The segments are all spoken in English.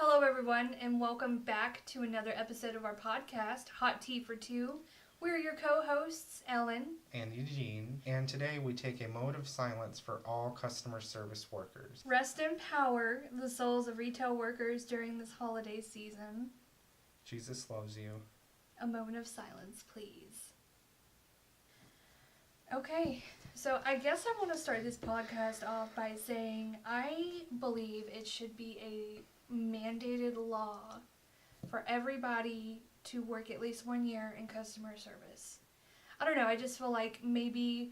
Hello, everyone, and welcome back to another episode of our podcast, Hot Tea for Two. We're your co-hosts, Ellen and Eugene, and today we take a mode of silence for all customer service workers. Rest in power the souls of retail workers during this holiday season. Jesus loves you. A moment of silence, please. Okay, so I guess I want to start this podcast off by saying I believe it should be a mandated law for everybody to work at least 1 year in customer service. I don't know, I just feel like maybe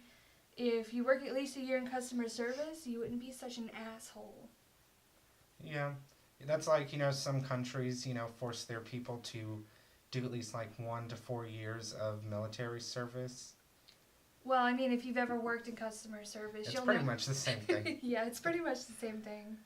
if you work at least a year in customer service, you wouldn't be such an asshole. Yeah, that's like, some countries, force their people to do at least like 1 to 4 years of military service. Well, I mean, if you've ever worked in customer service, you'll know. It's pretty much the same thing. Yeah, it's pretty much the same thing.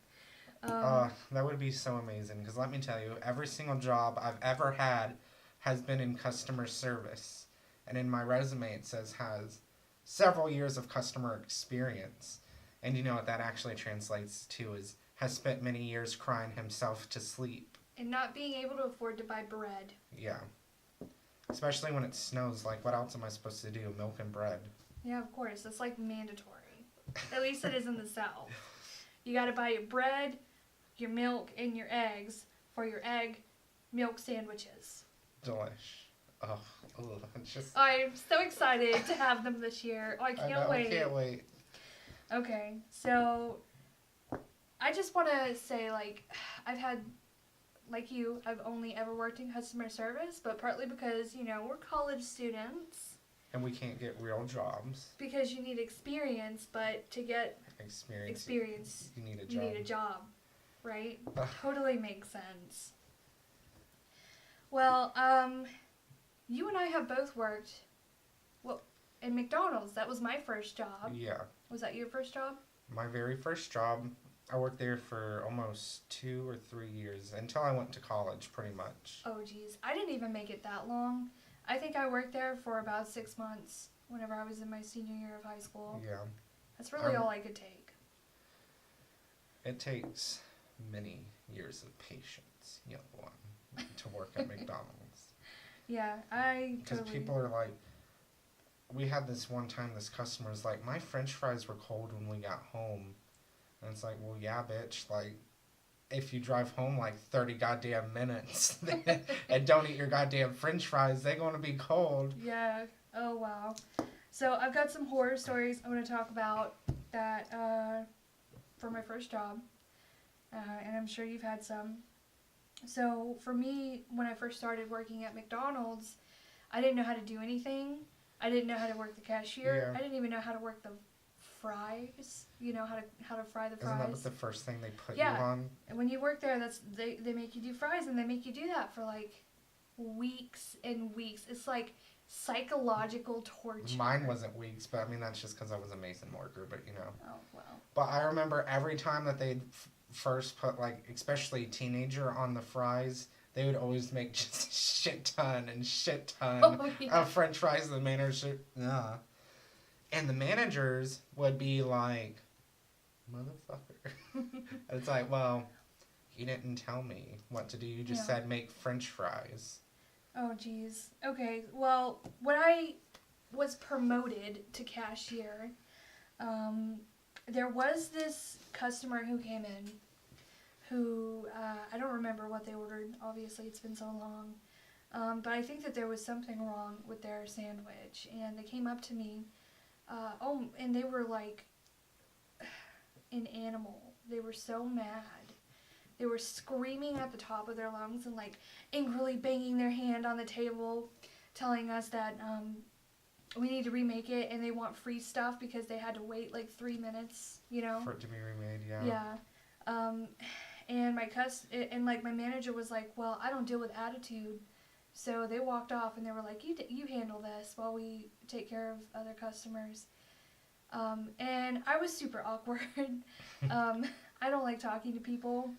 That would be so amazing, because let me tell you, every single job I've ever had has been in customer service. And in my resume it says has several years of customer experience. And you know what that actually translates to is has spent many years crying himself to sleep. And not being able to afford to buy bread. Yeah. Especially when it snows, like what else am I supposed to do? Milk and bread. Yeah, of course. That's like mandatory. At least it is in the South. You gotta buy your bread, your milk, and your eggs for your egg milk sandwiches. Delish. Oh, just... I'm so excited to have them this year. Oh, I can't wait. I can't wait. Okay, so I just want to say, I've had, like you, I've only ever worked in customer service, but partly because, we're college students. And we can't get real jobs. Because you need experience, but to get experience you need a job, right? Totally makes sense. Well, you and I have both worked, in McDonald's. That was my first job. Yeah. Was that your first job? My very first job. I worked there for almost 2 or 3 years, until I went to college, pretty much. Oh, geez. I didn't even make it that long. I think I worked there for about 6 months whenever I was in my senior year of high school. Yeah. That's really all I could take. It takes many years of patience, young one, to work at McDonald's. Yeah, I Because people are like, we had this one time, this customer's like, my french fries were cold when we got home. And it's like, well, yeah, bitch, like, if you drive home like 30 goddamn minutes and don't eat your goddamn french fries, they're going to be cold. Yeah. Oh, wow. So I've got some horror stories I want to talk about that for my first job. And I'm sure you've had some. So for me, when I first started working at McDonald's, I didn't know how to do anything. I didn't know how to work the cashier. Yeah. I didn't even know how to work the fries. How to fry the fries. Isn't that what the first thing they put you on? And when you work there, they make you do fries, and they make you do that for like weeks and weeks. It's like psychological torture. Mine wasn't weeks, but I mean that's just because I was a mason worker, but Oh, well. But I remember every time that they'd first put, like, especially teenager on the fries, they would always make just a shit ton of french fries. The manager, and the managers would be like, motherfucker. And it's like, well, you didn't tell me what to do. You just said make french fries. Oh, geez. Okay, well, when I was promoted to cashier, there was this customer who came in who, I don't remember what they ordered. Obviously, it's been so long. But I think that there was something wrong with their sandwich. And they came up to me. And they were like an animal. They were so mad. They were screaming at the top of their lungs and like angrily banging their hand on the table, telling us that we need to remake it and they want free stuff because they had to wait like 3 minutes, For it to be remade, yeah. Yeah. And my manager was like, well, I don't deal with attitude. So they walked off and they were like, you handle this while we take care of other customers. And I was super awkward. I don't like talking to people.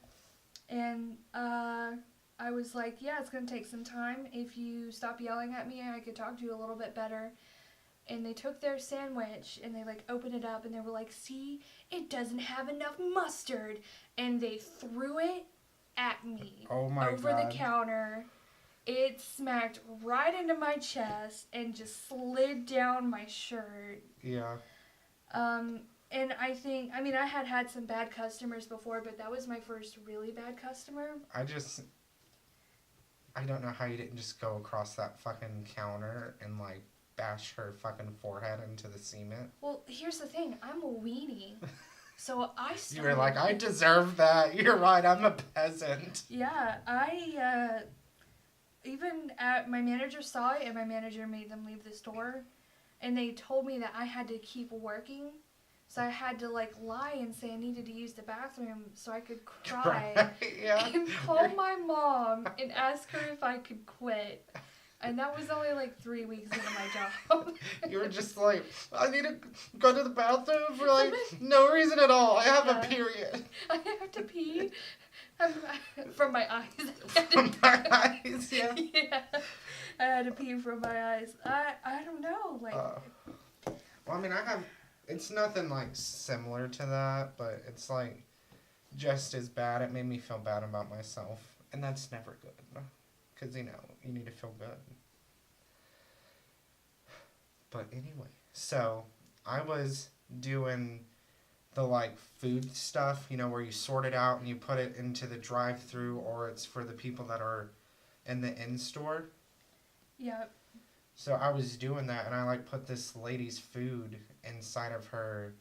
And I was like, yeah, it's going to take some time. If you stop yelling at me, I could talk to you a little bit better. And they took their sandwich and they like opened it up and they were like, see, it doesn't have enough mustard. And they threw it at me Oh my over God. the counter. It smacked right into my chest and just slid down my shirt. Yeah. And I mean, I had some bad customers before, but that was my first really bad customer. I don't know how you didn't just go across that fucking counter and like bash her fucking forehead into the cement. Well, here's the thing. I'm a weenie. So I started... You were like, I deserve that. You're right. I'm a peasant. Yeah, even my manager saw it, and my manager made them leave the store, and they told me that I had to keep working, so I had to like lie and say I needed to use the bathroom so I could cry Yeah. and call my mom and ask her if I could quit. And that was only like 3 weeks into my job. You were just like, I need to go to the bathroom for like no reason at all. I have a period. I have to pee. From my eyes. From my eyes, yeah. Yeah. I had to pee from my eyes. I don't know. Like. Well, I mean, it's nothing like similar to that, but it's like just as bad. It made me feel bad about myself. And that's never good. Because, you need to feel good. But anyway, so I was doing the like food stuff, where you sort it out and you put it into the drive-through, or it's for the people that are in the in-store. Yep. So I was doing that, and I like put this lady's food inside of her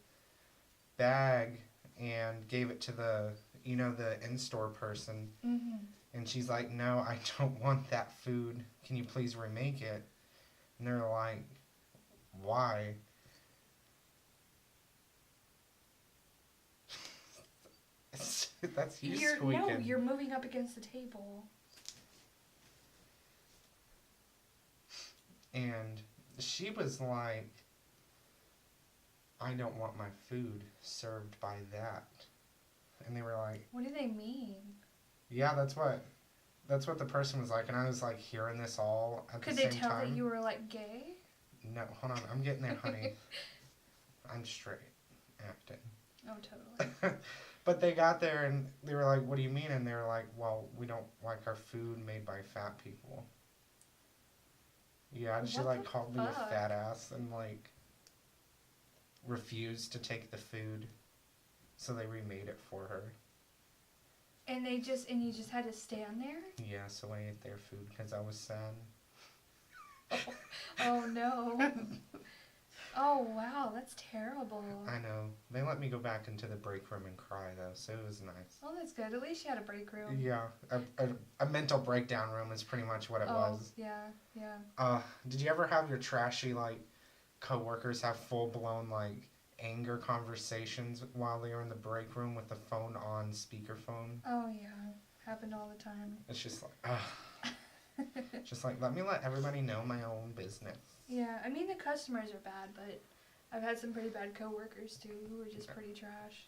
bag and gave it to the in-store person. Mm-hmm. And she's like, no, I don't want that food. Can you please remake it? And they're like, why? That's you squeaking. No, you're moving up against the table. And she was like, I don't want my food served by that. And they were like, what do they mean? Yeah, that's what the person was like. And I was like hearing this all at the same time. Could they tell that you were like gay? No, hold on. I'm getting there, honey. I'm straight acting. Oh, totally. But they got there and they were like, what do you mean? And they were like, well, we don't like our food made by fat people. Yeah, and she like called me a fat ass and like refused to take the food. So they remade it for her. And you just had to stand there? Yeah, so I ate their food because I was sad. Oh no. Oh wow, that's terrible. I know. They let me go back into the break room and cry though, so it was nice. Oh, that's good. At least you had a break room. Yeah, a mental breakdown room is pretty much what it was. Yeah. Did you ever have your trashy like coworkers have full blown like anger conversations while they were in the break room with the phone on speakerphone? Oh yeah, happened all the time. It's just like, just like let me let everybody know my own business. Yeah, I mean the customers are bad, but I've had some pretty bad coworkers too who were just pretty trash.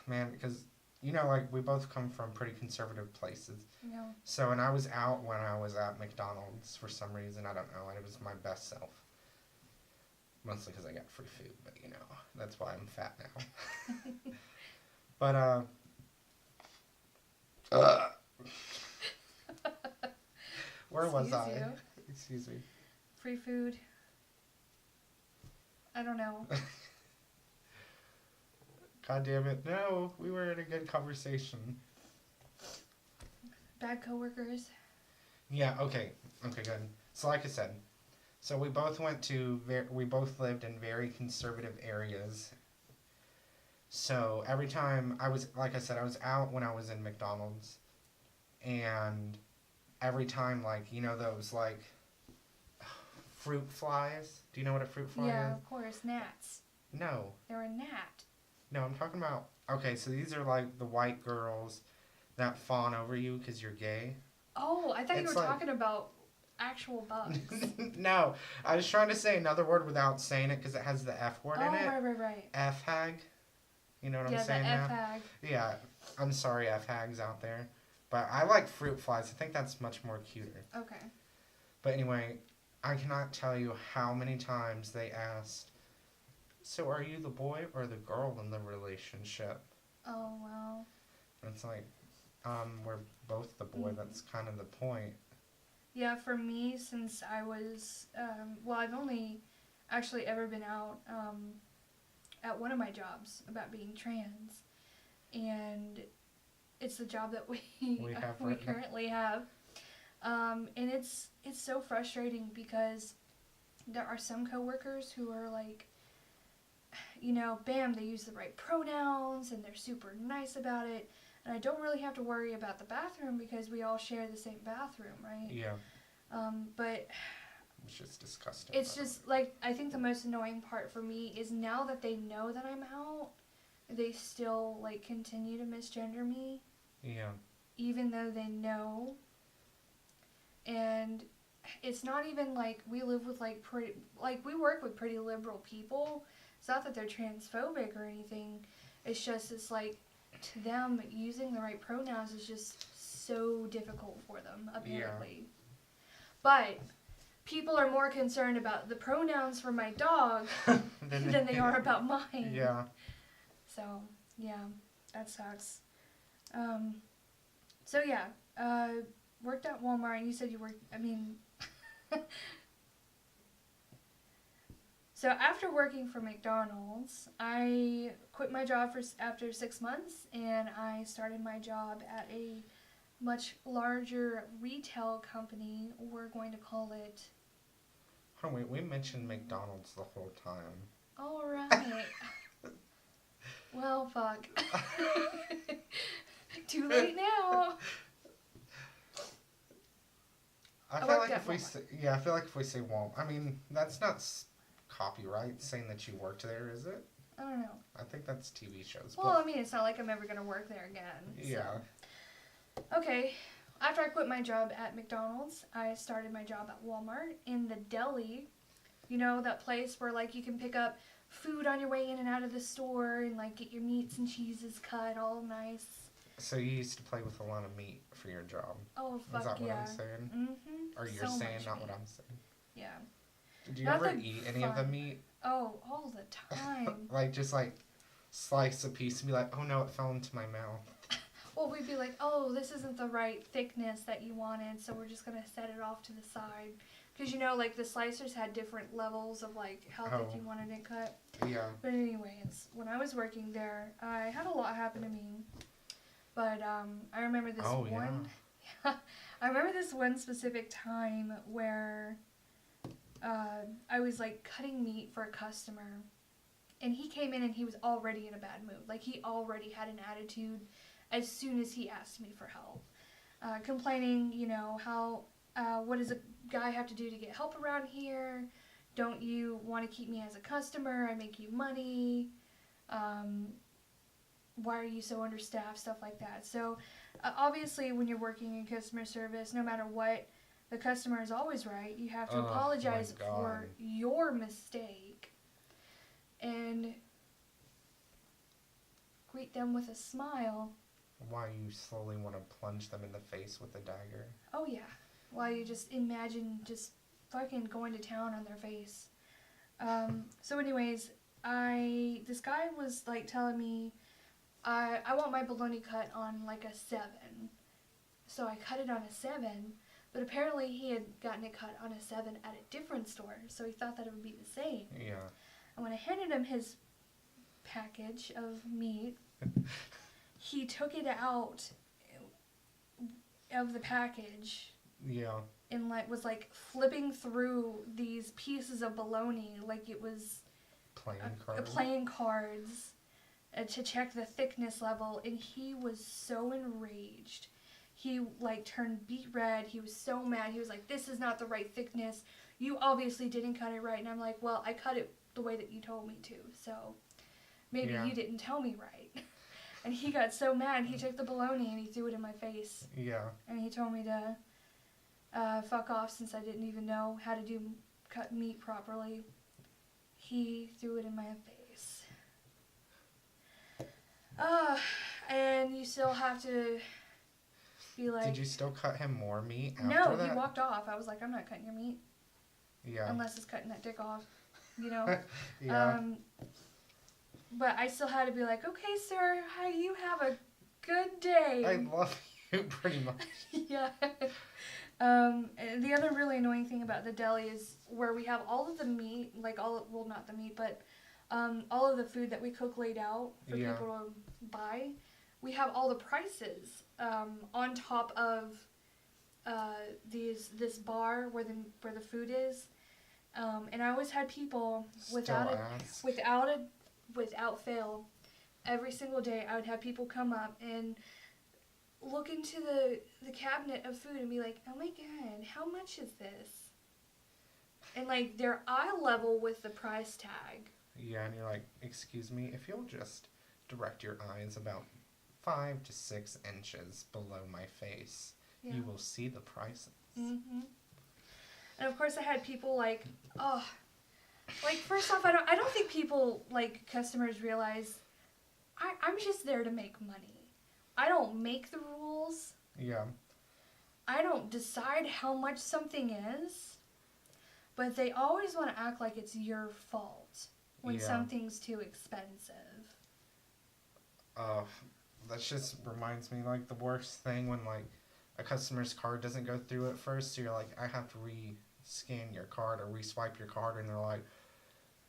Man, because like we both come from pretty conservative places. Yeah. So, and I was out when I was at McDonald's for some reason. I don't know. It was my best self. Mostly because I got free food, but that's why I'm fat now. But, where was I? Excuse me. Free food. I don't know. God damn it. No, we were in a good conversation. Bad coworkers. Yeah, okay. Okay, good. So like I said, so we both lived in very conservative areas. So every time I was out when I was in McDonald's, and every time those like fruit flies. Do you know what a fruit fly is? Yeah, of course, gnats. No. They're a gnat. No, I'm talking about, okay, so these are like the white girls that fawn over you because you're gay. Oh, I thought you were talking about actual bugs. No, I was trying to say another word without saying it because it has the F word in it. Oh, right. F-hag. You know what I'm saying now? Yeah, the F-hag. Yeah, I'm sorry, F-hags out there. But I like fruit flies. I think that's much more cuter. Okay. But anyway, I cannot tell you how many times they asked, so are you the boy or the girl in the relationship? Oh, wow. It's like, We're both the boy. That's kind of the point. Yeah, for me, since I was, I've only actually ever been out at one of my jobs about being trans, and it's the job that we currently have, and it's so frustrating because there are some coworkers who are like, you know, bam, they use the right pronouns and they're super nice about it, and I don't really have to worry about the bathroom because we all share the same bathroom, right? Yeah. But it's just disgusting. It's just like, I think the most annoying part for me is now that they know that I'm out, they still like continue to misgender me. Yeah. Even though they know. And it's not even like we live with like we work with pretty liberal people. It's not that they're transphobic or anything. It's just, it's like, to them, using the right pronouns is just so difficult for them, apparently. Yeah. But people are more concerned about the pronouns for my dog than they are about mine. Yeah. So, yeah, that sucks. Worked at Walmart, and you said you worked, So after working for McDonald's, I quit my job after 6 months, and I started my job at a much larger retail company. We're going to call it... Oh, wait, we mentioned McDonald's the whole time. All right. Well, fuck. Too late now. I feel like if we say Walmart, that's not copyright saying that you worked there, is it? I don't know. I think that's TV shows. Well, it's not like I'm ever going to work there again. Yeah. So. Okay. After I quit my job at McDonald's, I started my job at Walmart in the deli. You know, that place where, like, you can pick up food on your way in and out of the store and, like, get your meats and cheeses cut all nice. So you used to play with a lot of meat for your job. Oh, fuck yeah. Is that what I'm saying? Mm-hmm. Or you're saying, not what I'm saying? Yeah. Did you ever eat any of the meat? Oh, all the time. just slice a piece and be like, oh no, it fell into my mouth. Well, we'd be like, oh, this isn't the right thickness that you wanted, so we're just going to set it off to the side. Because, you know, like, the slicers had different levels of, like, how thick you wanted it cut. Yeah. But anyways, when I was working there, I had a lot happen to me. But I remember this I remember this one specific time where I was, like, cutting meat for a customer. And he came in and he was already in a bad mood. Like, he already had an attitude as soon as he asked me for help. Complaining, you know, how, what does a guy have to do to get help around here? Don't you want to keep me as a customer? I make you money. Why are you so understaffed? Stuff like that. So, obviously, when you're working in customer service, no matter what, the customer is always right. You have to apologize for your mistake. And greet them with a smile. Why you slowly want to plunge them in the face with a dagger. Oh, yeah. While you just imagine just fucking going to town on their face. So anyways, this guy was, like, telling me, I want my bologna cut on, like, a 7. So I cut it on a 7, but apparently he had gotten it cut on a 7 at a different store, so he thought that it would be the same. Yeah. And when I handed him his package of meat, he took it out of the package. Yeah. And was flipping through these pieces of bologna like it was playing cards to check the thickness level, and he was so enraged. He turned beet red. He was so mad. He was like, "This is not the right thickness. You obviously didn't cut it right." And I'm like, "Well, I cut it the way that you told me to, so maybe you didn't tell me right." And he got so mad, he took the bologna and he threw it in my face. Yeah. And he told me to fuck off since I didn't even know how to cut meat properly. He threw it in my face. And you still have to be like... Did you still cut him more meat after that? No, he walked off. I was like, I'm not cutting your meat. Yeah. Unless it's cutting that dick off, you know? Yeah. But I still had to be like, okay, sir, you have a good day. I love Pretty much. Yeah. And the other really annoying thing about the deli is where we have all of the meat, like well, not the meat, but all of the food that we cook laid out for people to buy. We have all the prices on top of this bar where the food is, and I always had people without fail, every single day I would have people come up and look into the cabinet of food and be like, oh my god, how much is this? And like they're eye level with the price tag. Yeah, and you're like, excuse me, if you'll just direct your eyes about 5 to 6 inches below my face, you will see the prices. Mm-hmm. And of course I had people like, oh, like first off, I don't think people, like customers, realize I'm just there to make money. I don't make the rules. Yeah. I don't decide how much something is. But they always want to act like it's your fault when something's too expensive. That just reminds me, like, the worst thing when, like, a customer's card doesn't go through at first. So you're like, I have to re-scan your card or re-swipe your card. And they're like,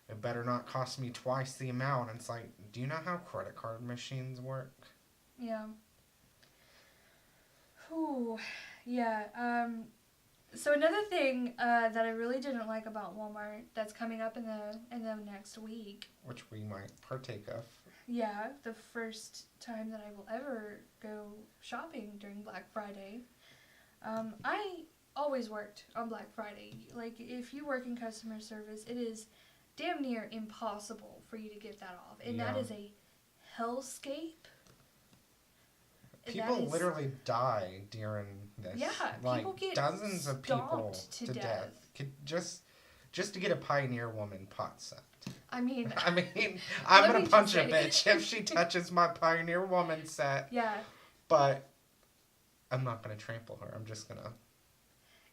it better not cost me twice the amount. And it's like, do you know how credit card machines work? Yeah. Whew. Yeah. So another thing that I really didn't like about Walmart that's coming up in the next week, which we might partake of. Yeah, the first time that I will ever go shopping during Black Friday. I always worked on Black Friday. Like, if you work in customer service, it is damn near impossible for you to get that off. And that is a hellscape. People literally die during this. Yeah, like, people get dozens of people to death. Just to get a Pioneer Woman pot set. I mean, I'm gonna punch a bitch if she touches my Pioneer Woman set. Yeah. But I'm not gonna trample her. I'm just gonna.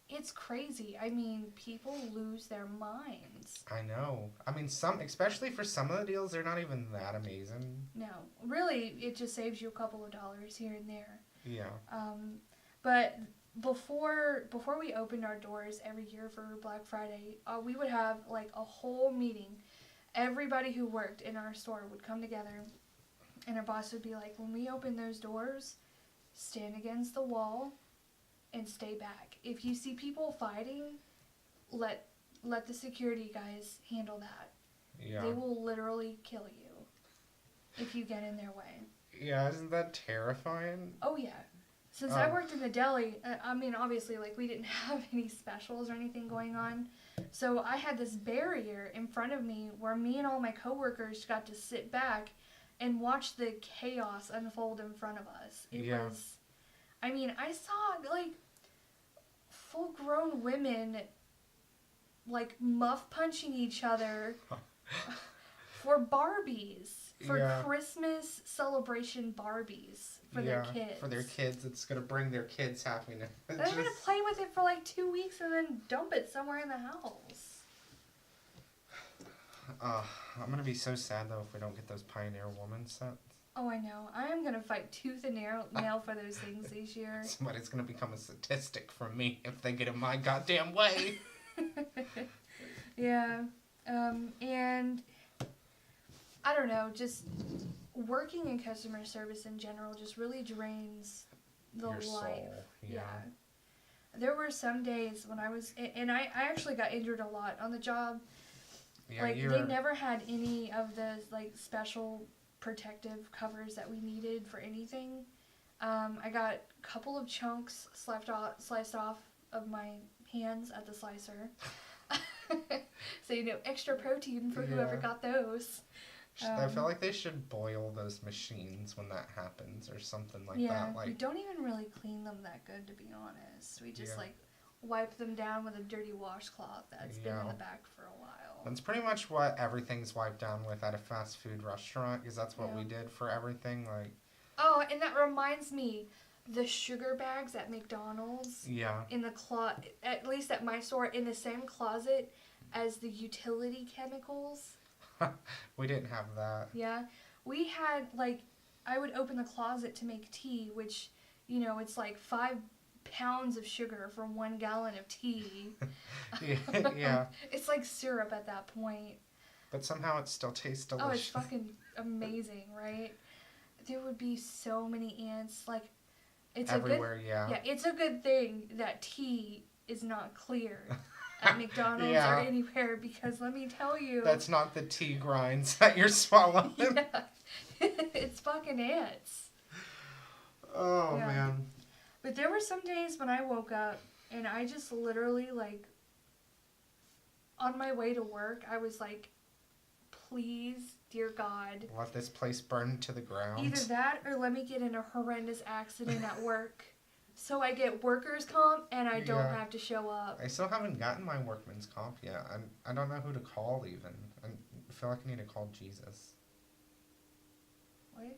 It's crazy. I mean, people lose their minds. I know. I mean, especially for some of the deals, they're not even that amazing. No, really, it just saves you a couple of dollars here and there. Yeah. But before we opened our doors every year for Black Friday, we would have like a whole meeting. Everybody who worked in our store would come together, and our boss would be like, when we open those doors, stand against the wall and stay back. If you see people fighting, let the security guys handle that. Yeah. They will literally kill you if you get in their way. Yeah, isn't that terrifying? Oh, yeah. Since I worked in the deli, I mean, obviously, like, we didn't have any specials or anything going on. So I had this barrier in front of me where me and all my coworkers got to sit back and watch the chaos unfold in front of us. It was, I mean, I saw, like, full-grown women, like, muff-punching each other for Barbies. For Christmas celebration Barbies for their kids. For their kids. It's going to bring their kids happiness. They're going to play with it for like 2 weeks and then dump it somewhere in the house. I'm going to be so sad, though, if we don't get those Pioneer Woman sets. Oh, I know. I am going to fight tooth and nail for those things this year. Somebody's going to become a statistic from me if they get in my goddamn way. Yeah. And I don't know, just working in customer service in general just really drains the Your life. soul. Yeah. There were some days when I was, and I actually got injured a lot on the job. Yeah, like, they never had any of the, like, special protective covers that we needed for anything. I got a couple of chunks sliced off of my hands at the slicer. So, extra protein for whoever got those. I feel like they should boil those machines when that happens or something like that. Yeah, Like, we don't even really clean them that good, to be honest. We just, like, wipe them down with a dirty washcloth that's been in the back for a while. That's pretty much what everything's wiped down with at a fast food restaurant, because that's what we did for everything. Like, oh, and that reminds me, the sugar bags at McDonald's. Yeah. In the at least at my store, in the same closet as the utility chemicals. We didn't have that. Yeah. We had, like, I would open the closet to make tea, which you know, it's like 5 pounds of sugar for 1 gallon of tea. Yeah. It's like syrup at that point. But somehow it still tastes delicious. Oh, it's fucking amazing, right? There would be so many ants. Like, it's everywhere, yeah, it's a good thing that tea is not clear at McDonald's yeah. or anywhere, because let me tell you, that's not the tea grinds that you're swallowing. Yeah. It's fucking ants. Oh, yeah. Man. But there were some days when I woke up and I just literally, like, on my way to work, I was like, please, dear God, let this place burn to the ground. Either that or let me get in a horrendous accident at work so I get workers' comp and I don't have to show up. I still haven't gotten my workman's comp yet. I don't know who to call even. I feel like I need to call Jesus. What?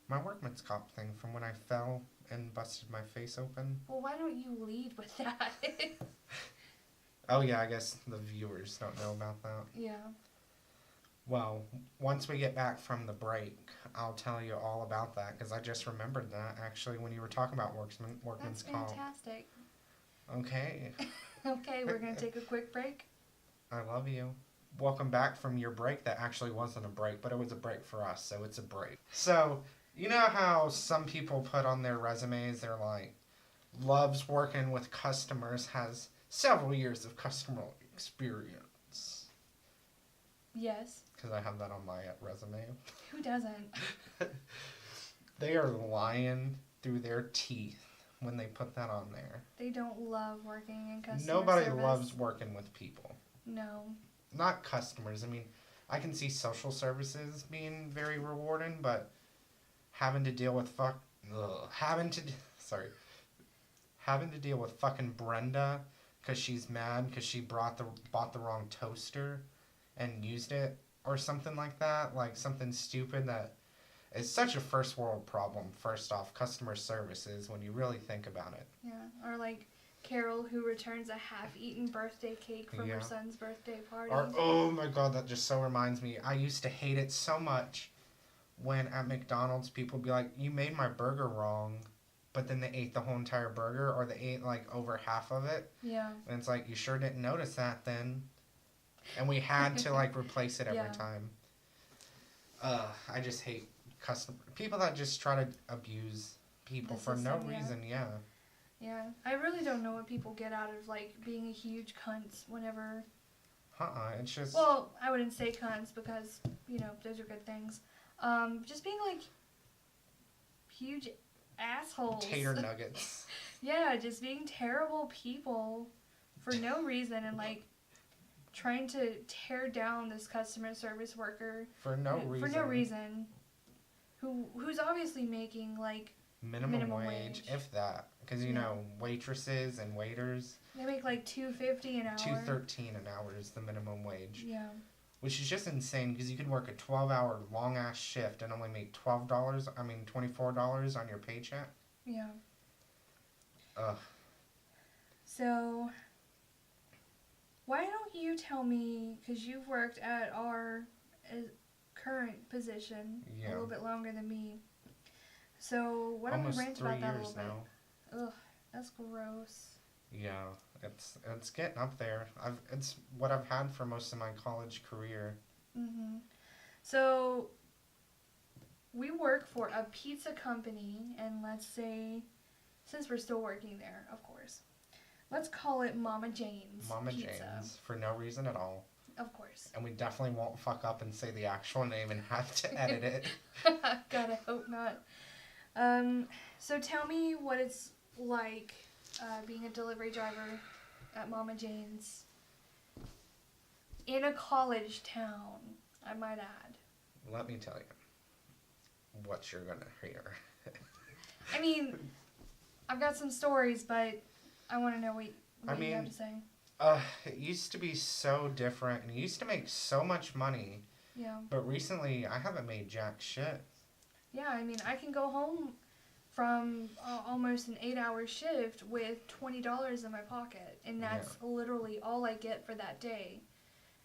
My workman's comp thing from when I fell and busted my face open. Well, why don't you lead with that? Oh yeah, I guess the viewers don't know about that. Yeah. Well, once we get back from the break, I'll tell you all about that, because I just remembered that, actually, when you were talking about workman's comp. That's fantastic. Okay. Okay, we're going to take a quick break. I love you. Welcome back from your break. That actually wasn't a break, but it was a break for us, so it's a break. So, you know how some people put on their resumes, they're like, loves working with customers, has several years of customer experience. Yes. Because I have that on my resume. Who doesn't? They are lying through their teeth when they put that on there. They don't love working in customer Nobody service. loves working with people. No. Not customers. I mean, I can see social services being very rewarding, but having to deal with having to deal with fucking Brenda because she's mad because she bought the wrong toaster and used it or something like that, like something stupid that is such a first world problem. First off, customer services, when you really think about it. Yeah, or like Carol, who returns a half-eaten birthday cake from her son's birthday party. Or, oh my God, that just so reminds me. I used to hate it so much when at McDonald's people would be like, you made my burger wrong, but then they ate the whole entire burger, or they ate like over half of it. Yeah. And it's like, you sure didn't notice that then. And we had to like replace it every time. I just hate people that just try to abuse people for no reason. Yeah. Yeah, I really don't know what people get out of like being a huge cunt whenever. It's just. Well, I wouldn't say cunts because those are good things. Just being like huge assholes. Tater nuggets. Yeah, just being terrible people for no reason and like trying to tear down this customer service worker for no reason. Who's obviously making like minimum wage, if that, because waitresses and waiters, they make like $2.50 an hour. $2.13 an hour is the minimum wage. Yeah. Which is just insane, because you can work a 12-hour long ass shift and only make $24 on your paycheck. Yeah. Ugh. So, why don't you tell me, because you've worked at our current position a little bit longer than me. So, why don't we rant about that a little bit? Ugh, that's gross. Yeah, it's getting up there. It's what I've had for most of my college career. Mhm. So, we work for a pizza company, and let's say, since we're still working there, of course, let's call it Mama Jane's Pizza. Jane's, for no reason at all. Of course. And we definitely won't fuck up and say the actual name and have to edit it. God, I hope not. So tell me what it's like being a delivery driver at Mama Jane's in a college town, I might add. Let me tell you what you're going to hear. I mean, I've got some stories, but I want to know what you have to say. It used to be so different, and it used to make so much money. Yeah. But recently, I haven't made jack shit. Yeah, I mean, I can go home from almost an 8-hour shift with $20 in my pocket, and that's literally all I get for that day.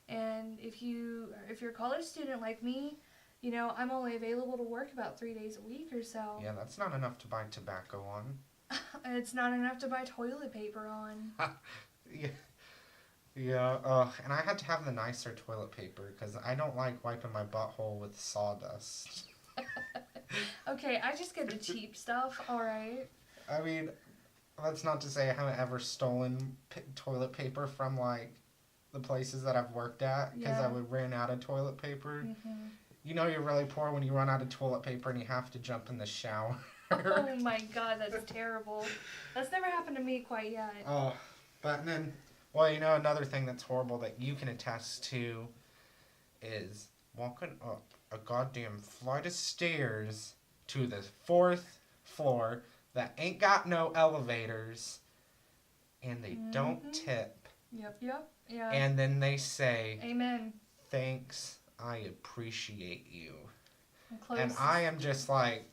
And if you're a college student like me, You know, I'm only available to work about 3 days a week or so. Yeah, that's not enough to buy tobacco on. It's not enough to buy toilet paper on. Yeah. Yeah, and I had to have the nicer toilet paper because I don't like wiping my butthole with sawdust. Okay, I just get the cheap stuff, alright? I mean, that's not to say I haven't ever stolen toilet paper from, like, the places that I've worked at because I would run out of toilet paper. Mm-hmm. You know you're really poor when you run out of toilet paper and you have to jump in the shower. Oh my god, that's terrible. That's never happened to me quite yet. Oh, but then, well, you know, another thing that's horrible that you can attest to is walking up a goddamn flight of stairs to the 4th floor that ain't got no elevators and they don't tip. Yep, yeah. And then they say, Amen. Thanks, I appreciate you. Close. And I am just like,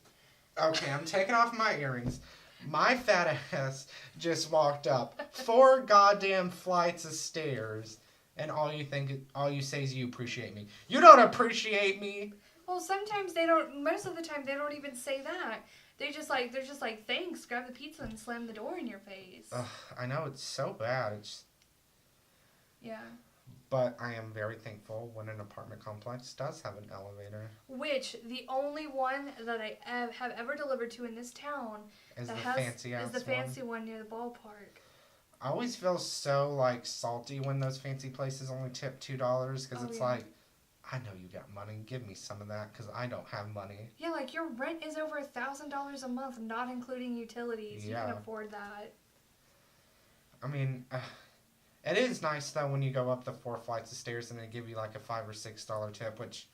okay, I'm taking off my earrings. My fat ass just walked up 4 goddamn flights of stairs, and all you say is you appreciate me. You don't appreciate me. Well, sometimes they don't. Most of the time, they don't even say that. They're just like, thanks, grab the pizza and slam the door in your face. Ugh, I know it's so bad. Yeah. But I am very thankful when an apartment complex does have an elevator. Which, the only one that I have ever delivered to in this town Is the fancy one near the ballpark. I always feel so, like, salty when those fancy places only tip $2 because it's like, I know you got money. Give me some of that because I don't have money. Yeah, like, your rent is over $1,000 a month, not including utilities. Yeah. You can afford that. I mean... it is nice, though, when you go up the 4 flights of stairs and they give you, like, a $5 or $6 tip, which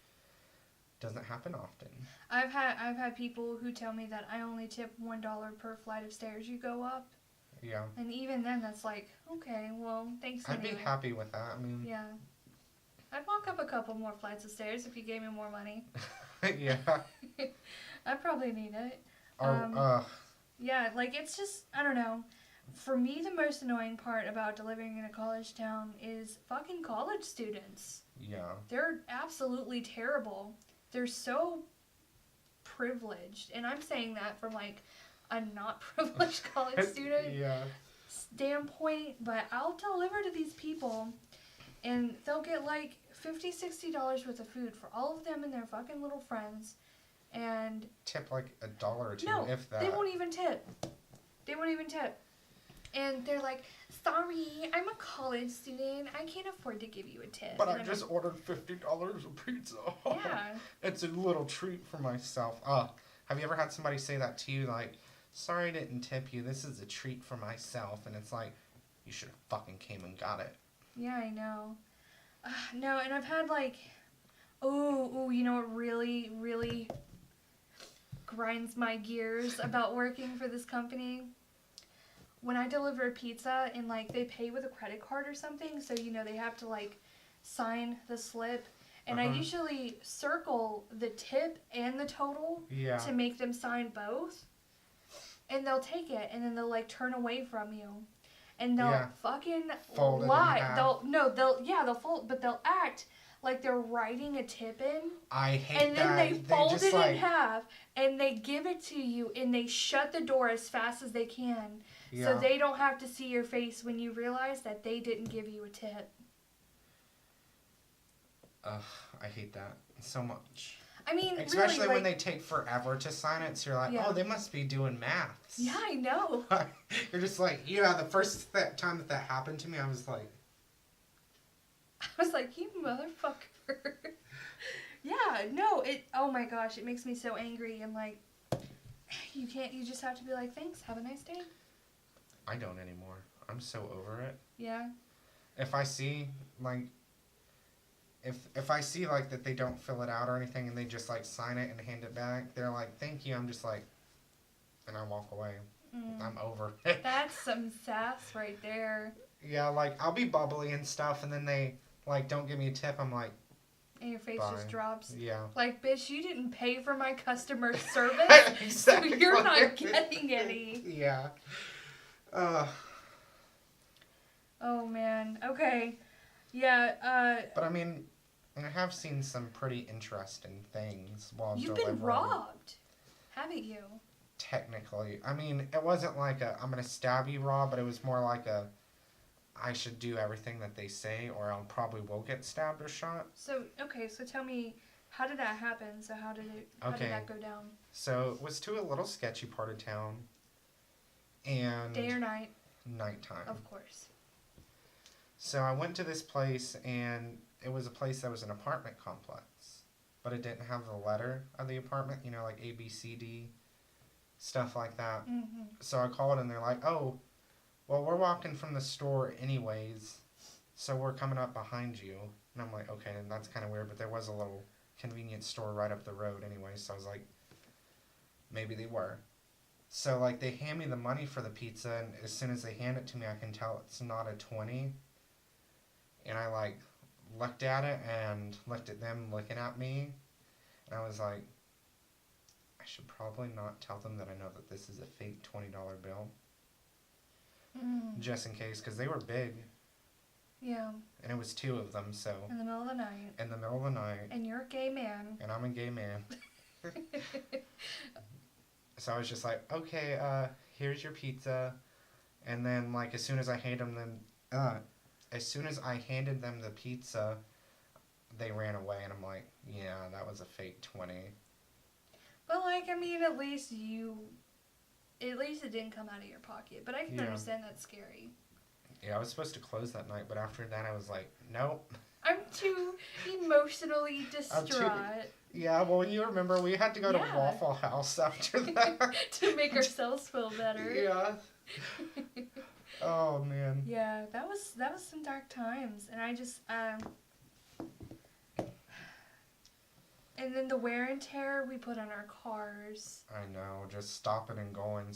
doesn't happen often. I've had people who tell me that I only tip $1 per flight of stairs you go up. Yeah. And even then, that's like, okay, well, thanks I'd be happy with that. I mean... Yeah. I'd walk up a couple more flights of stairs if you gave me more money. Yeah. I probably need it. Yeah, like, it's just, I don't know. For me, the most annoying part about living in a college town is fucking college students. Yeah. They're absolutely terrible. They're so privileged. And I'm saying that from, like, a not privileged college student standpoint. But I'll deliver to these people, and they'll get, like, $50, $60 worth of food for all of them and their fucking little friends. And... tip, like, $1 or $2, no, if that. they won't even tip. They won't even tip. And they're like, sorry, I'm a college student. I can't afford to give you a tip. But I just ordered $50 of pizza. Yeah. It's a little treat for myself. Have you ever had somebody say that to you? Like, sorry I didn't tip you. This is a treat for myself. And it's like, you should have fucking came and got it. Yeah, I know. No, and I've had like, you know what really, really grinds my gears about working for this company? When I deliver a pizza and, like, they pay with a credit card or something, so, you know, they have to, like, sign the slip. And I usually circle the tip and the total to make them sign both. And they'll take it, and then they'll, like, turn away from you. And they'll fucking fold lie. They'll fold, but they'll act like they're writing a tip in. I hate that. And then they fold it in half, and they give it to you, and they shut the door as fast as they can. Yeah. So they don't have to see your face when you realize that they didn't give you a tip. Ugh, I hate that so much. I mean, especially really, when they take forever to sign it, so you're like, oh, they must be doing maths. Yeah, I know. You're just like, the first time that happened to me, I was like, you motherfucker. Yeah, no, oh my gosh, it makes me so angry, and like, you just have to be like, thanks, have a nice day. I don't anymore. I'm so over it. Yeah. If I see, like, if I see, like, that they don't fill it out or anything and they just, like, sign it and hand it back, they're like, thank you. I'm just like, and I walk away. I'm over it. That's some sass right there. Yeah, like, I'll be bubbly and stuff, and then they, like, don't give me a tip. I'm like, and your face just drops. Yeah. Like, bitch, you didn't pay for my customer service, exactly. so you're not getting any. Yeah. Oh, man. Okay. Yeah, But, I mean, And I have seen some pretty interesting things while You've delivering. been robbed, haven't you? Technically. I mean, it wasn't like a, I'm going to stab you, Rob, but it was more like a, I should do everything that they say or I'll probably will get stabbed or shot. So, okay, so tell me, how did that happen? So how did that go down? So it was to a little sketchy part of town. And Day or night? Nighttime. Of course. So I went to this place, and it was a place that was an apartment complex, but it didn't have the letter of the apartment, you know, like A, B, C, D, stuff like that. Mm-hmm. So I called, and they're like, oh, well, we're walking from the store anyways, so we're coming up behind you. And I'm like, okay, and that's kind of weird, but there was a little convenience store right up the road anyway, so I was like, maybe they were. So, like, they hand me the money for the pizza, and as soon as they hand it to me, I can tell it's not a 20. And I, like, looked at it and looked at them looking at me, and I was like, I should probably not tell them that I know that this is a fake $20 bill. Just in case, because they were big. Yeah. And it was 2 of them, so. In the middle of the night. In the middle of the night. And you're a gay man. And I'm a gay man. So I was just like, okay, here's your pizza. And then, like, as soon as I handed them the pizza, they ran away, and I'm like, yeah, that was a fake 20. But, like, I mean, at least it didn't come out of your pocket. But I can understand that's scary. Yeah, I was supposed to close that night, but after that I was like, nope. I'm too emotionally distraught. Yeah, well, you remember we had to go to Waffle House after that. To make ourselves feel better. Yeah. Oh, man. Yeah, that was some dark times. And I just, and then the wear and tear we put on our cars. I know, just stopping and going.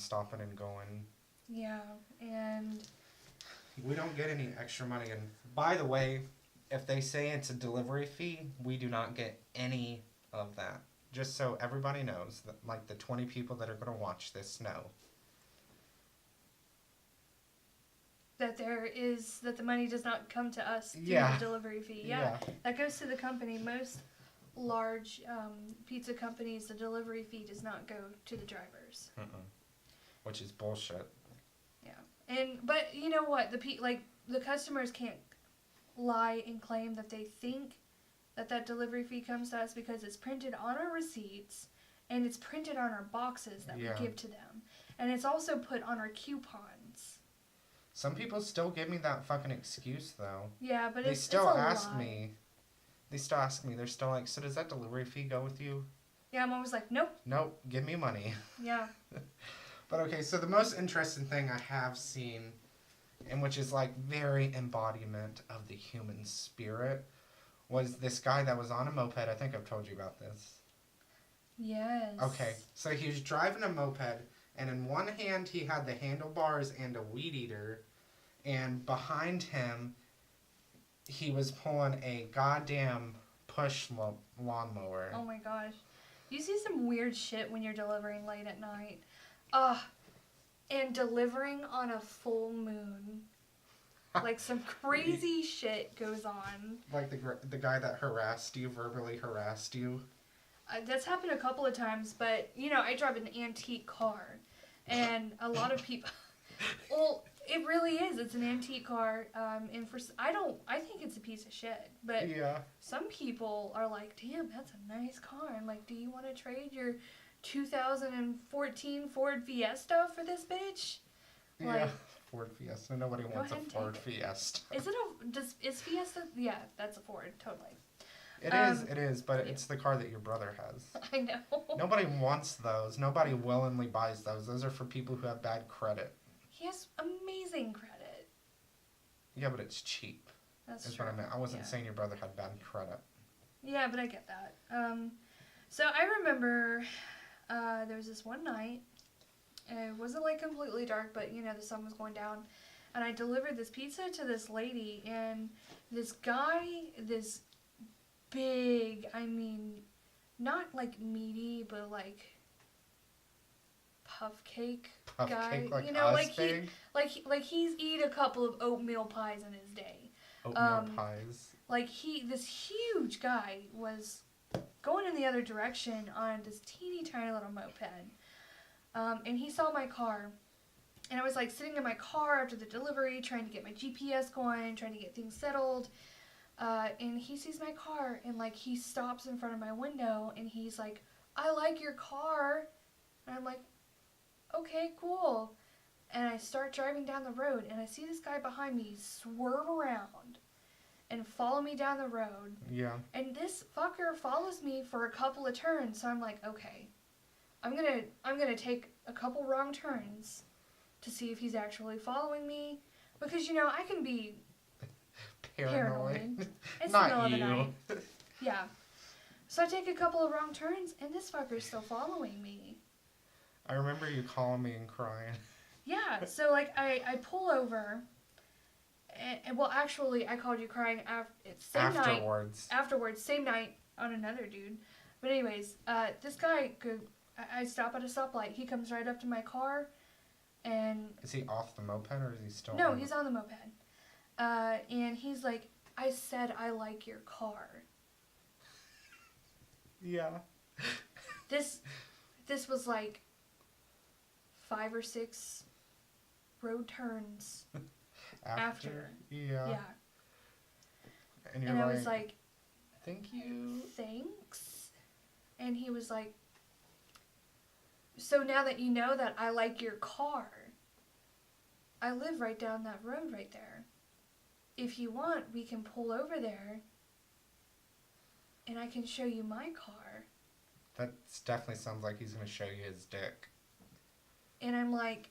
Yeah, and we don't get any extra money. And by the way, if they say it's a delivery fee, we do not get any of that. Just so everybody knows, that, like, the 20 people that are going to watch this know. That the money does not come to us through the delivery fee. Yeah, that goes to the company. Most large pizza companies, the delivery fee does not go to the drivers. Which is bullshit. Yeah, but you know what? The customers can't lie and claim that they think that delivery fee comes to us because it's printed on our receipts and it's printed on our boxes that we give to them, and it's also put on our coupons. Some people still give me that fucking excuse, though. Yeah, but they still ask me. They're still like, so does that delivery fee go with you? Yeah, I'm always like, nope. Nope, give me money. Yeah. But okay, so the most interesting thing I have seen, and which is like very embodiment of the human spirit, was this guy that was on a moped. I think I've told you about this. Yes. Okay, so he was driving a moped, and in one hand he had the handlebars and a weed eater, and behind him he was pulling a goddamn push lawnmower. Oh my gosh. You see some weird shit when you're delivering late at night. And delivering on a full moon. Like, some crazy shit goes on. Like the guy that verbally harassed you? That's happened a couple of times, but, you know, I drive an antique car. And a lot of people... Well, it really is. It's an antique car. And I think it's a piece of shit. But some people are like, damn, that's a nice car. I'm like, do you want to trade your 2014 Ford Fiesta for this bitch? Like, Ford Fiesta. Nobody wants a Ford Fiesta. Is Fiesta? Yeah, that's a Ford, totally. It is, but it's the car that your brother has. I know. Nobody wants those. Nobody willingly buys those. Those are for people who have bad credit. He has amazing credit. Yeah, but it's cheap. That's true. What I meant. I wasn't saying your brother had bad credit. Yeah, but I get that. So I remember there was this one night. It wasn't like completely dark, but you know, the sun was going down. And I delivered this pizza to this lady, and this guy, this big, I mean, not like meaty, but like puff cake guy. Cake, like, you know, like big? he's eat a couple of oatmeal pies in his day. Oatmeal pies. Like, this huge guy was going in the other direction on this teeny tiny little moped. And he saw my car. And I was like sitting in my car after the delivery, trying to get my GPS going, trying to get things settled. And he sees my car and like he stops in front of my window and he's like, "I like your car." And I'm like, "Okay, cool." And I start driving down the road and I see this guy behind me swerve around and follow me down the road. Yeah. And this fucker follows me for a couple of turns. So I'm like, okay, I'm gonna take a couple wrong turns to see if he's actually following me, because I can be paranoid. It's Not the middle of the you. night. Yeah. So I take a couple of wrong turns, and this fucker's still following me. I remember you calling me and crying. Yeah. So like I pull over. And well, actually, I called you crying afterwards, same night on another dude. But anyways, this guy I stop at a stoplight. He comes right up to my car, and is he off the moped or is he still? No, he's on the moped. And he's like, "I said I like your car." Yeah. This was like 5 or 6 road turns. After. Yeah. Yeah. And I was like, "Thank you." Thanks. And he was like, "So now that you know that I like your car, I live right down that road right there. If you want, we can pull over there and I can show you my car." That definitely sounds like he's going to show you his dick. And I'm like,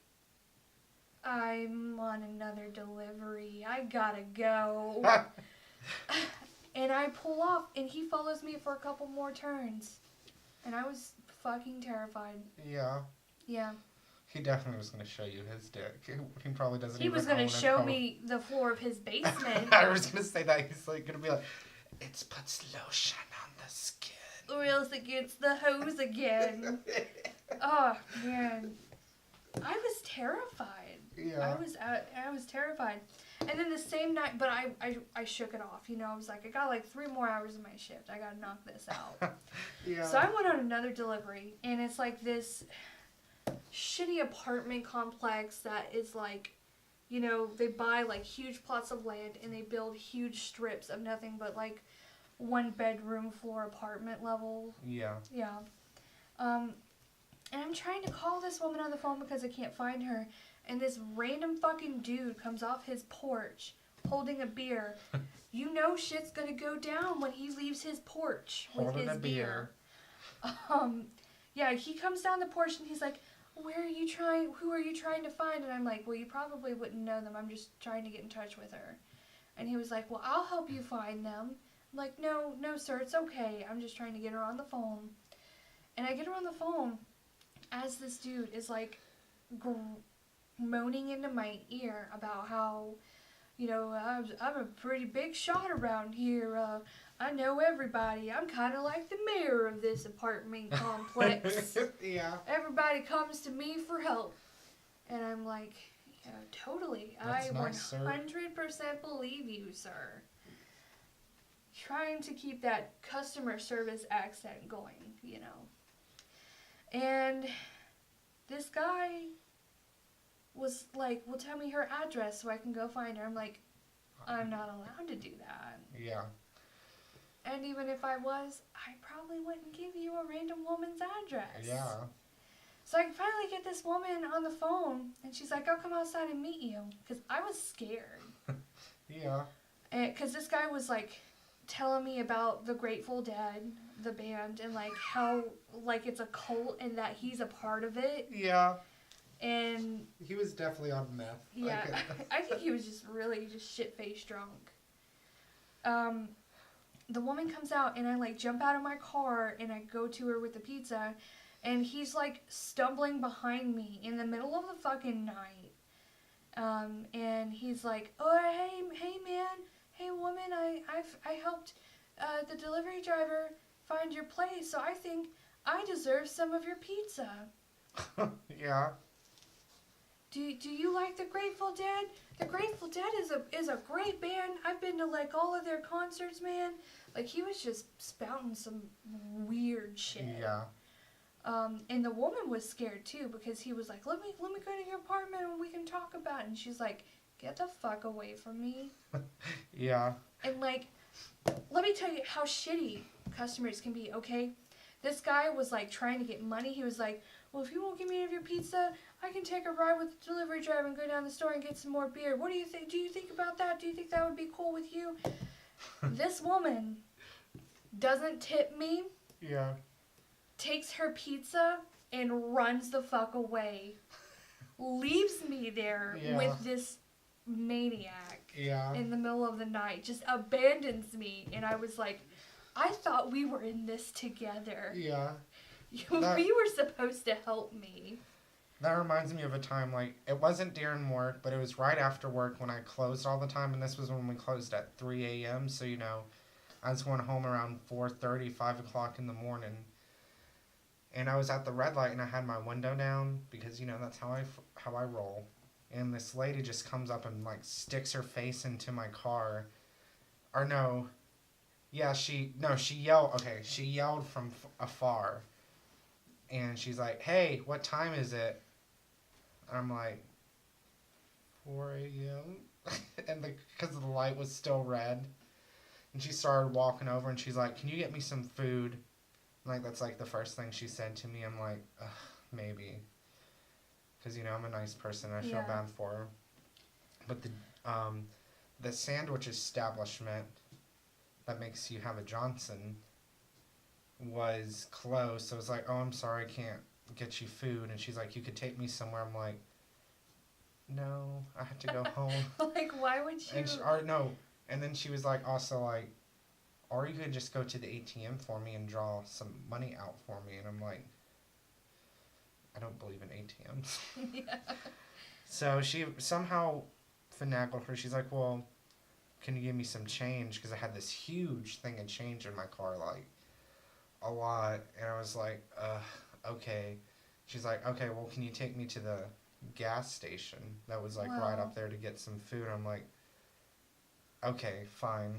"I'm on another delivery. I gotta go." And I pull off, and he follows me for a couple more turns. And I was fucking terrified. Yeah. Yeah. He definitely was going to show you his dick. He probably doesn't He even was going to show me the floor of his basement. I was going to say that. He's like going to be like, "It's puts lotion on the skin. Or else it gets the hose again." Oh, man. I was terrified. Yeah. I was terrified. And then the same night, but I shook it off. I was like, I got like 3 more hours of my shift. I got to knock this out. Yeah. So I went on another delivery, and it's like this shitty apartment complex that is like, they buy like huge plots of land and they build huge strips of nothing but like 1-bedroom floor apartment level. Yeah. Yeah. And I'm trying to call this woman on the phone because I can't find her. And this random fucking dude comes off his porch holding a beer. Shit's gonna go down when he leaves his porch with Holding his a beer. Yeah, he comes down the porch and he's like, who are you trying to find? And I'm like, well, you probably wouldn't know them. I'm just trying to get in touch with her. And he was like, well, I'll help you find them. I'm like, no, sir, it's okay. I'm just trying to get her on the phone. And I get her on the phone as this dude is like moaning into my ear about how, I'm a pretty big shot around here. I know everybody. I'm kind of like the mayor of this apartment complex. Yeah. Everybody comes to me for help. And I'm like, yeah, totally. That's I nice, 100% believe you, sir. Trying to keep that customer service accent going, And this guy was like, well, tell me her address so I can go find her. I'm like, I'm not allowed to do that. Yeah. And even if I was, I probably wouldn't give you a random woman's address. Yeah. So I finally get this woman on the phone, and she's like, I'll come outside and meet you. Because I was scared. Yeah. Because this guy was like telling me about the Grateful Dead, the band, and like how like it's a cult and that he's a part of it. Yeah. And he was definitely on meth. Yeah, I think he was just really shit-faced drunk. The woman comes out and I like jump out of my car and I go to her with the pizza, and he's like stumbling behind me in the middle of the fucking night. And he's like, "Oh, hey man, hey woman, I helped the delivery driver find your place, so I think I deserve some of your pizza." Yeah. Do you like the Grateful Dead? The Grateful Dead is a great band. I've been to like all of their concerts, man. Like he was just spouting some weird shit. Yeah. And the woman was scared too because he was like, let me go to your apartment and we can talk about it. And she's like, get the fuck away from me. Yeah. And like, let me tell you how shitty customers can be, okay? This guy was like trying to get money. He was like, well, if you won't give me any of your pizza, I can take a ride with the delivery driver and go down the store and get some more beer. What do you think? Do you think about that? Do you think that would be cool with you? This woman doesn't tip me. Yeah. Takes her pizza and runs the fuck away. Leaves me there with this maniac in the middle of the night. Just abandons me. And I was like, I thought we were in this together. Yeah. We were supposed to help me. That reminds me of a time, like, it wasn't during work, but it was right after work when I closed all the time, and this was when we closed at 3 a.m., so, you know, I was going home around 4:30, 5 o'clock in the morning, and I was at the red light, and I had my window down, because, you know, that's how I roll, and this lady just comes up and, like, sticks her face into my car, or no, yeah, she yelled from afar, and she's like, hey, what time is it? I'm like, 4 a.m. and because the light was still red. And she started walking over and she's like, can you get me some food? Like, that's like the first thing she said to me. I'm like, ugh, maybe. Because, you know, I'm a nice person. I feel bad for her. But the sandwich establishment that makes you have a Johnson was closed. So I was like, oh, I'm sorry, I can't get you food. And she's like, you could take me somewhere. I'm like, no, I have to go home. Like, why would you? And then she was like, also like, or you could just go to the ATM for me and draw some money out for me. And I'm like, I don't believe in ATMs. Yeah. So she somehow finagled her. She's like, well, can you give me some change? Because I had this huge thing of change in my car, like a lot. And I was like, okay. She's like, okay, well, can you take me to the gas station that was like right up there to get some food? I'm like, okay, fine.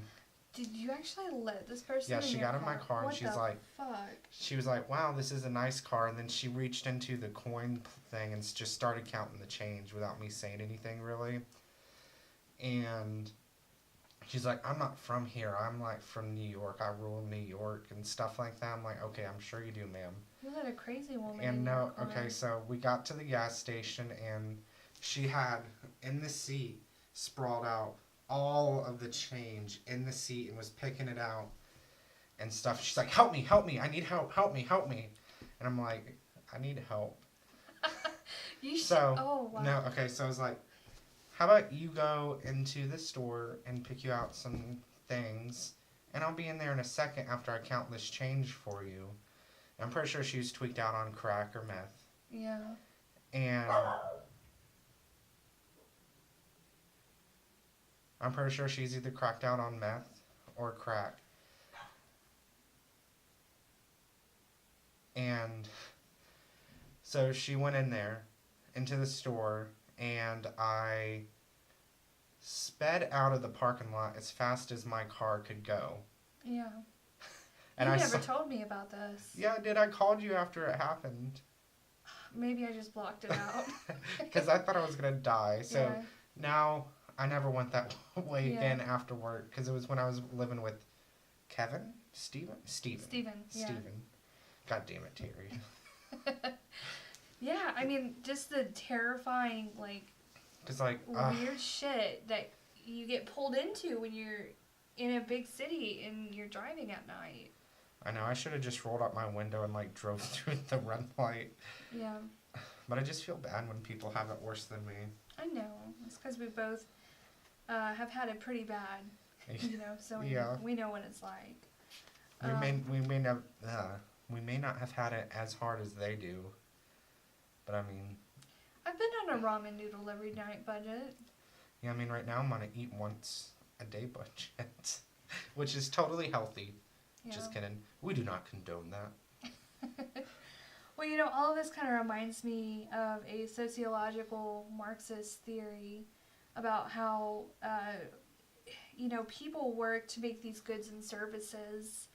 Did you actually let this person Yeah, she got in my car and she's like, fuck? She was like, wow, this is a nice car. And then she reached into the coin thing and just started counting the change without me saying anything really. And she's like, I'm not from here. I'm like from New York. I rule New York and stuff like that. I'm like, okay, I'm sure you do, ma'am. You let a crazy woman And in no, your car. okay, so we got to the gas station and she had in the seat sprawled out all of the change in the seat and was picking it out and stuff. She's like, help me, I need help, help me. And I'm like, I need help. Oh, wow. No, okay, so I was like, how about you go into the store and pick you out some things, and I'll be in there in a second after I count this change for you. And I'm pretty sure she was tweaked out on crack or meth. Yeah. And I'm pretty sure she's either cracked out on meth or crack. And so she went in there into the store, and I sped out of the parking lot as fast as my car could go. Yeah. And you never told me about this. Yeah, I did. I called you after it happened. Maybe I just blocked it out. Because I thought I was going to die. So now I never went that way again after work. Because it was when I was living with Kevin? Steven. God damn it, Terry. Yeah, I mean, just the terrifying, like, weird shit that you get pulled into when you're in a big city and you're driving at night. I know, I should have just rolled up my window and, like, drove through the red light. Yeah. But I just feel bad when people have it worse than me. I know. It's because we both have had it pretty bad, you know, so we know what it's like. We may not have had it as hard as they do. But I mean, I've been on a ramen noodle every night budget. Yeah, I mean, right now I'm on an eat once a day budget, which is totally healthy. Yeah. Just kidding. We do not condone that. Well, all of this kind of reminds me of a sociological Marxist theory about how, people work to make these goods and services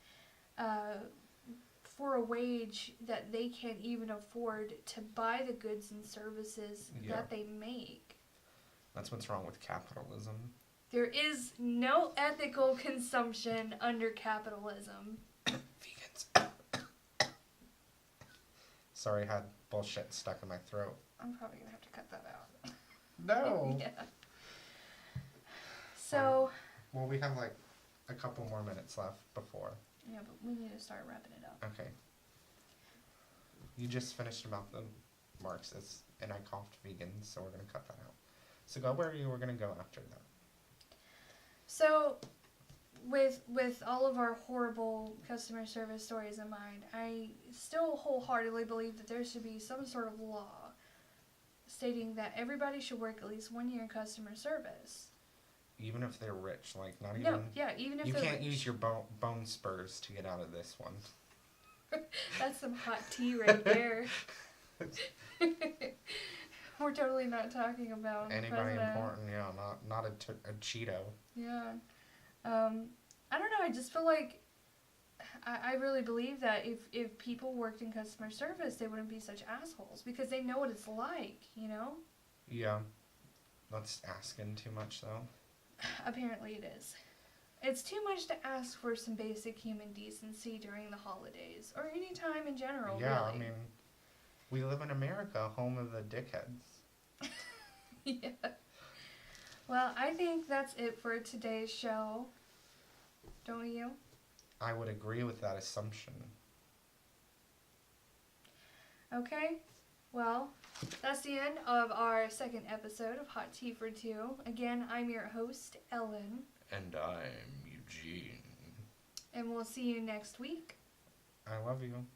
for a wage that they can't even afford to buy the goods and services that they make. That's what's wrong with capitalism. There is no ethical consumption under capitalism. Vegans. Sorry, I had bullshit stuck in my throat. I'm probably going to have to cut that out. No. Yeah. So... Well, we have like a couple more minutes left before. Yeah, but we need to start wrapping it up. Okay. You just finished about the Marxists, and I coughed vegans, so we're going to cut that out. So go where you were going to go after that. So, with all of our horrible customer service stories in mind, I still wholeheartedly believe that there should be some sort of law stating that everybody should work at least 1 year in customer service. Even if they're rich, like not even... No, yeah, even if you they're can't rich. use your bone spurs to get out of this one. That's some hot tea right there. We're totally not talking about anybody important, yeah, not a Cheeto. Yeah. I don't know, I just feel like I really believe that if people worked in customer service, they wouldn't be such assholes because they know what it's like, Yeah. That's asking too much, though. Apparently it is. It's too much to ask for some basic human decency during the holidays, or any time in general, yeah, really. I mean, we live in America, home of the dickheads. Yeah. Well, I think that's it for today's show. Don't you? I would agree with that assumption. Okay. Well, that's the end of our second episode of Hot Tea for Two. Again, I'm your host, Ellen. And I'm Eugene. And we'll see you next week. I love you.